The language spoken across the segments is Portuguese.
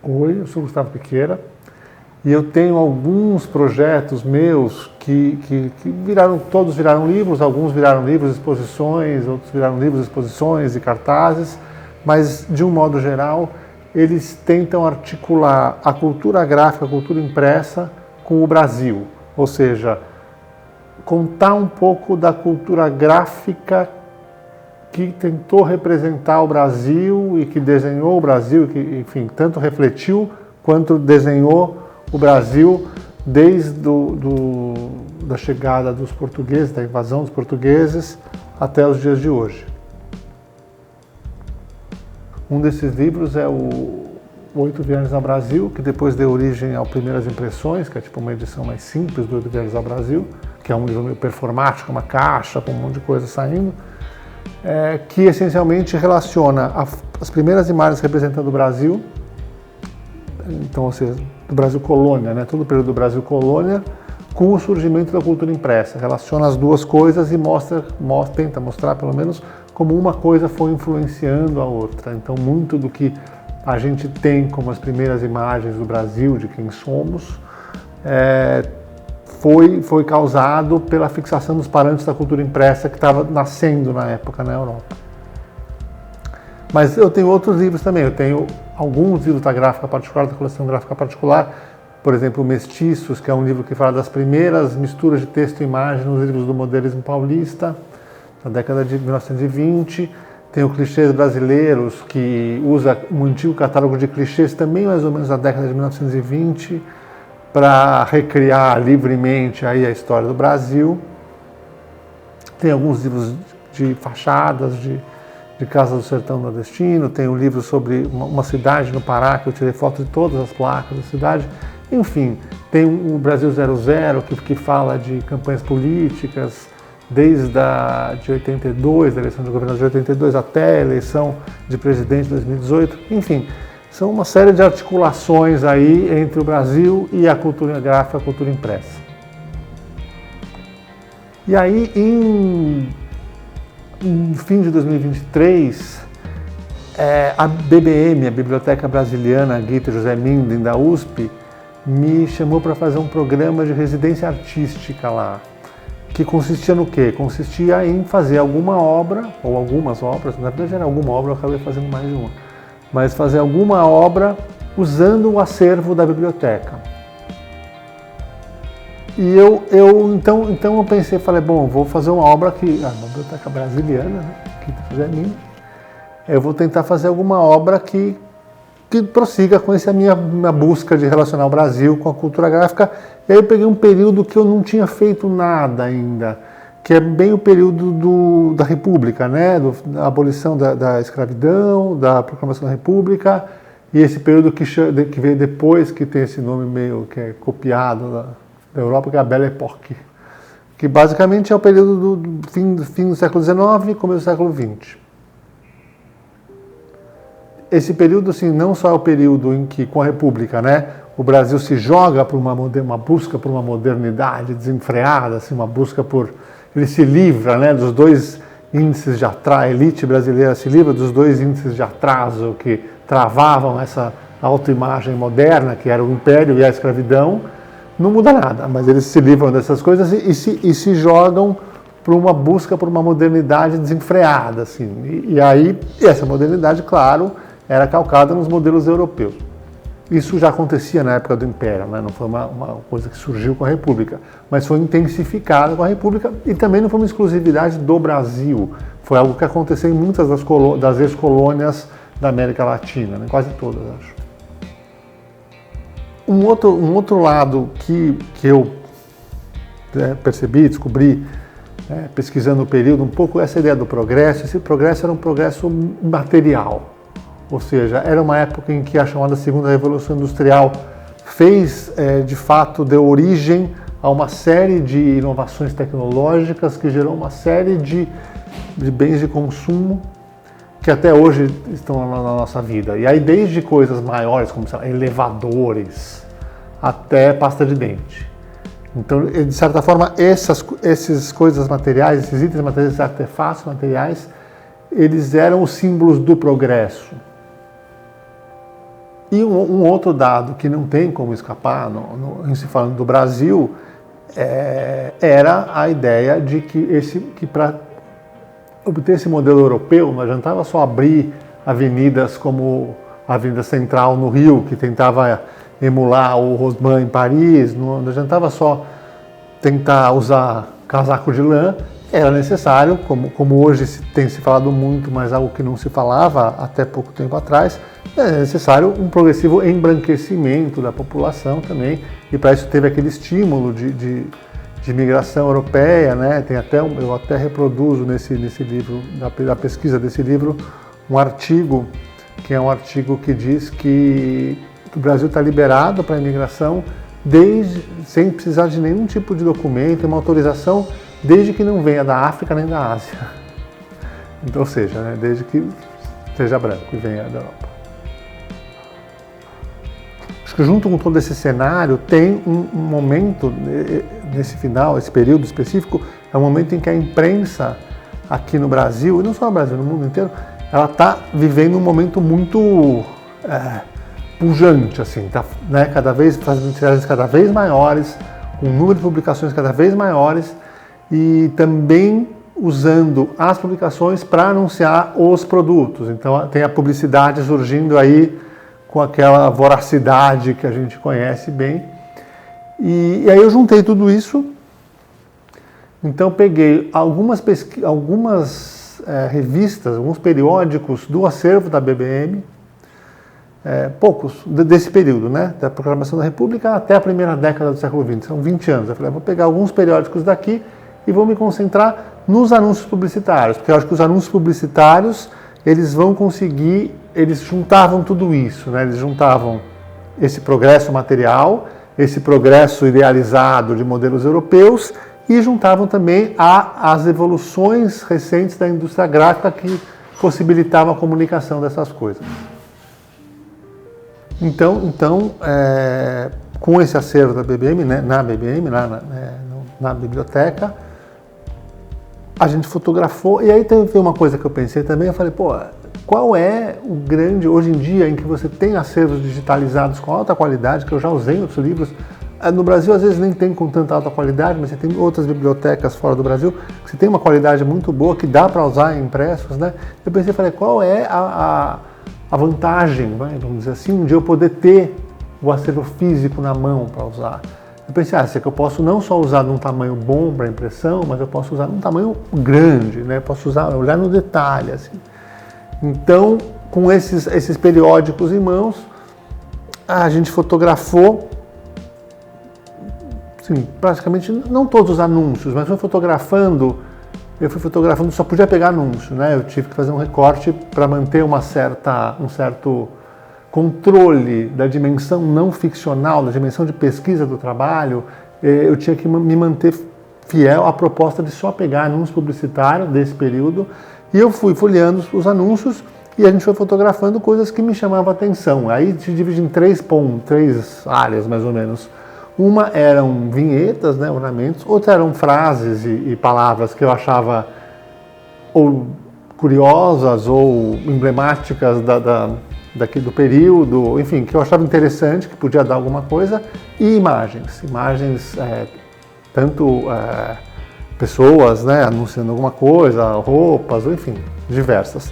Oi, eu sou Gustavo Piqueira e eu tenho alguns projetos meus que todos viraram livros, alguns viraram livros, exposições, outros viraram livros, exposições e cartazes, mas de um modo geral eles tentam articular a cultura gráfica, a cultura impressa com o Brasil, ou seja, contar um pouco da cultura gráfica que tentou representar o Brasil e que desenhou o Brasil, e que, enfim, tanto refletiu quanto desenhou o Brasil desde da chegada dos portugueses, da invasão dos portugueses, até os dias de hoje. Um desses livros é o 8 Viagens ao Brasil, que depois deu origem ao Primeiras Impressões, que é tipo uma edição mais simples do 8 Viagens ao Brasil, que é um livro meio performático, uma caixa com um monte de coisa saindo, que essencialmente relaciona as primeiras imagens representando o Brasil, então, ou seja, do Brasil colônia, né, todo o período do Brasil colônia, com o surgimento da cultura impressa. Relaciona as duas coisas e tenta mostrar, pelo menos, como uma coisa foi influenciando a outra. Então, muito do que a gente tem como as primeiras imagens do Brasil, de quem somos, foi causado pela fixação dos parâmetros da cultura impressa que estava nascendo na época na Europa. Mas eu tenho outros livros também, eu tenho alguns livros da gráfica particular, da coleção gráfica particular, por exemplo, Mestiços, que é um livro que fala das primeiras misturas de texto e imagem nos livros do modernismo paulista, na década de 1920. Tem o Clichês Brasileiros, que usa um antigo catálogo de clichês, também mais ou menos da década de 1920, para recriar livremente aí a história do Brasil. Tem alguns livros de fachadas, de Casa do Sertão Nordestino, tem um livro sobre uma cidade no Pará, que eu tirei foto de todas as placas da cidade. Enfim, tem o Brasil 00, que fala de campanhas políticas, desde de 82, da eleição de governador de 82, até a eleição de presidente de 2018. Enfim, são uma série de articulações aí entre o Brasil e a cultura gráfica, a cultura impressa. E aí, em fim de 2023, a BBM, a Biblioteca Brasiliana Guita José Minden, da USP, me chamou para fazer um programa de residência artística lá, que consistia no quê? Consistia em fazer alguma obra, ou algumas obras, na verdade era alguma obra, eu acabei fazendo mais de uma, mas fazer alguma obra usando o acervo da biblioteca. E então eu pensei, falei, bom, vou fazer uma obra que, a Biblioteca Brasiliana, né, eu vou tentar fazer alguma obra que prossiga com essa minha busca de relacionar o Brasil com a cultura gráfica. E aí eu peguei um período que eu não tinha feito nada ainda, que é bem o período da República, né, da abolição da escravidão, da proclamação da República, e esse período que veio depois, que tem esse nome meio que é copiado da Europa, que é a Belle Époque, que basicamente é o período do fim do século XIX e começo do século XX. Esse período, assim, não só é o período em que, com a República, né, o Brasil se joga para uma busca por uma modernidade desenfreada, assim, uma busca por... Ele se livra, né, dos dois índices de atraso, a elite brasileira se livra dos dois índices de atraso que travavam essa autoimagem moderna, que era o império e a escravidão. Não muda nada, mas eles se livram dessas coisas e se jogam para uma busca por uma modernidade desenfreada, assim. E aí, essa modernidade, claro, era calcada nos modelos europeus. Isso já acontecia na época do Império, né? Não foi uma coisa que surgiu com a República, mas foi intensificada com a República e também não foi uma exclusividade do Brasil. Foi algo que aconteceu em muitas das ex-colônias da América Latina, né? Quase todas, acho. Um outro lado que eu percebi, descobri, pesquisando o período, um pouco essa ideia do progresso. Esse progresso era um progresso material. Ou seja, era uma época em que a chamada Segunda Revolução Industrial de fato, deu origem a uma série de inovações tecnológicas que gerou uma série de bens de consumo que até hoje estão na nossa vida. E aí desde coisas maiores, como sei lá, elevadores, até pasta de dente. Então, de certa forma, essas coisas materiais, esses itens materiais, esses artefatos materiais, eles eram os símbolos do progresso. E um outro dado que não tem como escapar, em se falando do Brasil, era a ideia de que para obter esse modelo europeu não adiantava só abrir avenidas como a Avenida Central no Rio, que tentava emular o Haussmann em Paris, não adiantava só tentar usar casaco de lã, era necessário, como hoje tem se falado muito, mas algo que não se falava até pouco tempo atrás, é necessário um progressivo embranquecimento da população também, e para isso teve aquele estímulo de imigração europeia, né? Eu até reproduzo nesse livro, da pesquisa desse livro, um artigo, que é um artigo que diz que o Brasil está liberado para a imigração sem precisar de nenhum tipo de documento, uma autorização, desde que não venha da África nem da Ásia. Então, ou seja, né? Desde que seja branco e venha da Europa. Acho que junto com todo esse cenário tem um momento, nesse final, esse período específico, é um momento em que a imprensa aqui no Brasil, e não só no Brasil, no mundo inteiro, ela está vivendo um momento muito pujante, assim, tá, né, fazendo tiragens cada vez maiores, com um número de publicações cada vez maiores, e também usando as publicações para anunciar os produtos. Então tem a publicidade surgindo aí com aquela voracidade que a gente conhece bem. E aí eu juntei tudo isso, então peguei algumas revistas, alguns periódicos do acervo da BBM, poucos desse período, né, da Proclamação da República até a primeira década do século XX, são 20 anos. Eu falei, vou pegar alguns periódicos daqui e vou me concentrar nos anúncios publicitários, porque eu acho que os anúncios publicitários, eles juntavam tudo isso, né? Eles juntavam esse progresso material, esse progresso idealizado de modelos europeus, e juntavam também as evoluções recentes da indústria gráfica que possibilitavam a comunicação dessas coisas. Então com esse acervo da BBM, né, na BBM, na biblioteca, a gente fotografou, e aí teve uma coisa que eu pensei também, eu falei, qual é o grande, hoje em dia, em que você tem acervos digitalizados com alta qualidade, que eu já usei em outros livros, no Brasil às vezes nem tem com tanta alta qualidade, mas você tem outras bibliotecas fora do Brasil, que você tem uma qualidade muito boa, que dá para usar em impressos, né? Eu pensei, qual é a vantagem, vamos dizer assim, de eu poder ter o acervo físico na mão para usar? Eu pensei, é que eu posso não só usar num tamanho bom para impressão, mas eu posso usar num tamanho grande, né? Posso olhar no detalhe, assim. Então, com esses periódicos em mãos, a gente fotografou, assim, praticamente, não todos os anúncios, mas eu fui fotografando, só podia pegar anúncio, né? Eu tive que fazer um recorte para manter um certo controle da dimensão não ficcional, da dimensão de pesquisa do trabalho. Eu tinha que me manter fiel à proposta de só pegar anúncios publicitários desse período, e eu fui folheando os anúncios e a gente foi fotografando coisas que me chamavam a atenção. Aí se divide em três áreas, mais ou menos. Uma eram vinhetas, né, ornamentos, outra eram frases e palavras que eu achava ou curiosas ou emblemáticas do período, enfim, que eu achava interessante, que podia dar alguma coisa, e imagens, tanto pessoas, né, anunciando alguma coisa, roupas, enfim, diversas.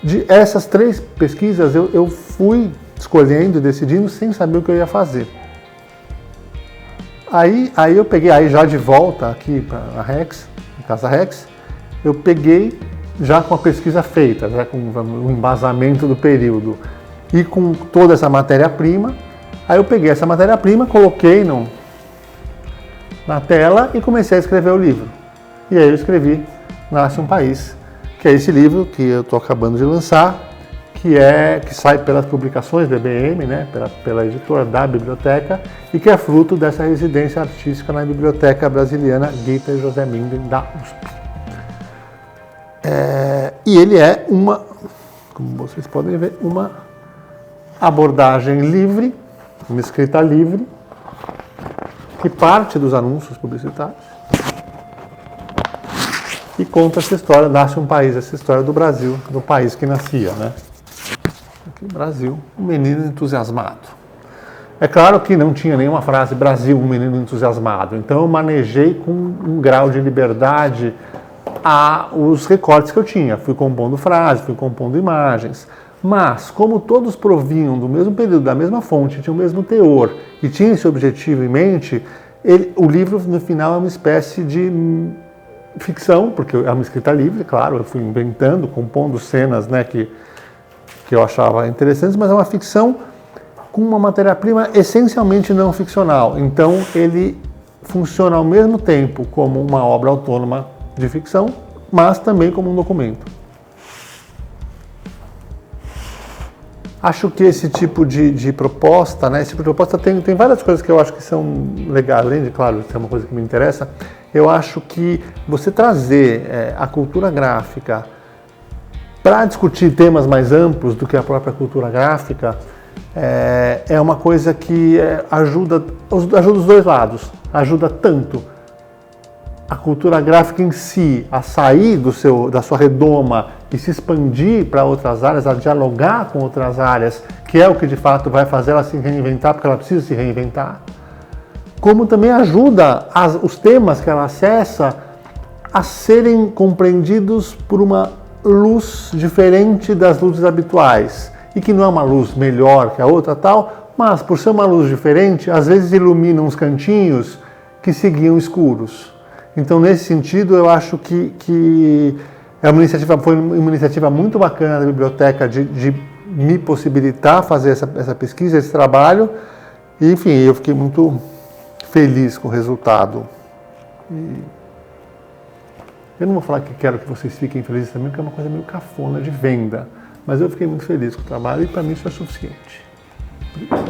De essas três pesquisas eu fui escolhendo e decidindo sem saber o que eu ia fazer. Aí eu peguei, já de volta aqui para a Rex, na Casa Rex, eu peguei já com a pesquisa feita, já com o embasamento do período e com toda essa matéria-prima. Aí eu peguei essa matéria-prima, coloquei na tela e comecei a escrever o livro. E aí eu escrevi Nasce um País, que é esse livro que eu estou acabando de lançar, que sai pelas publicações BBM, né, pela editora da biblioteca, e que é fruto dessa residência artística na Biblioteca Brasiliana Gita e José Minden da USP. E ele é como vocês podem ver, uma abordagem livre, uma escrita livre, que parte dos anúncios publicitários e conta essa história, Nasce um País, essa história do Brasil, do país que nascia, né? Brasil, um menino entusiasmado. É claro que não tinha nenhuma frase Brasil, um menino entusiasmado. Então eu manejei com um grau de liberdade os recortes que eu tinha. Fui compondo frases, fui compondo imagens. Mas, como todos provinham do mesmo período, da mesma fonte, tinham o mesmo teor e tinham esse objetivo em mente, o livro, no final, é uma espécie de ficção, porque é uma escrita livre, claro, eu fui inventando, compondo cenas, né, que eu achava interessantes, mas é uma ficção com uma matéria-prima essencialmente não ficcional. Então, ele funciona ao mesmo tempo como uma obra autônoma de ficção, mas também como um documento. Acho que esse tipo de proposta, né, esse tipo de proposta tem várias coisas que eu acho que são legais, além de, claro, ser uma coisa que me interessa. Eu acho que você trazer a cultura gráfica para discutir temas mais amplos do que a própria cultura gráfica é uma coisa que ajuda os dois lados. Ajuda tanto a cultura gráfica em si a sair da sua redoma e se expandir para outras áreas, a dialogar com outras áreas, que é o que de fato vai fazer ela se reinventar, porque ela precisa se reinventar, como também ajuda os temas que ela acessa a serem compreendidos por uma luz diferente das luzes habituais, e que não é uma luz melhor que a outra tal, mas por ser uma luz diferente, às vezes ilumina uns cantinhos que seguiam escuros. Então, nesse sentido, eu acho que foi uma iniciativa muito bacana da biblioteca de me possibilitar fazer essa pesquisa, esse trabalho. E, enfim, eu fiquei muito feliz com o resultado. Eu não vou falar que quero que vocês fiquem felizes também, porque é uma coisa meio cafona de venda. Mas eu fiquei muito feliz com o trabalho e para mim isso é suficiente. Obrigado.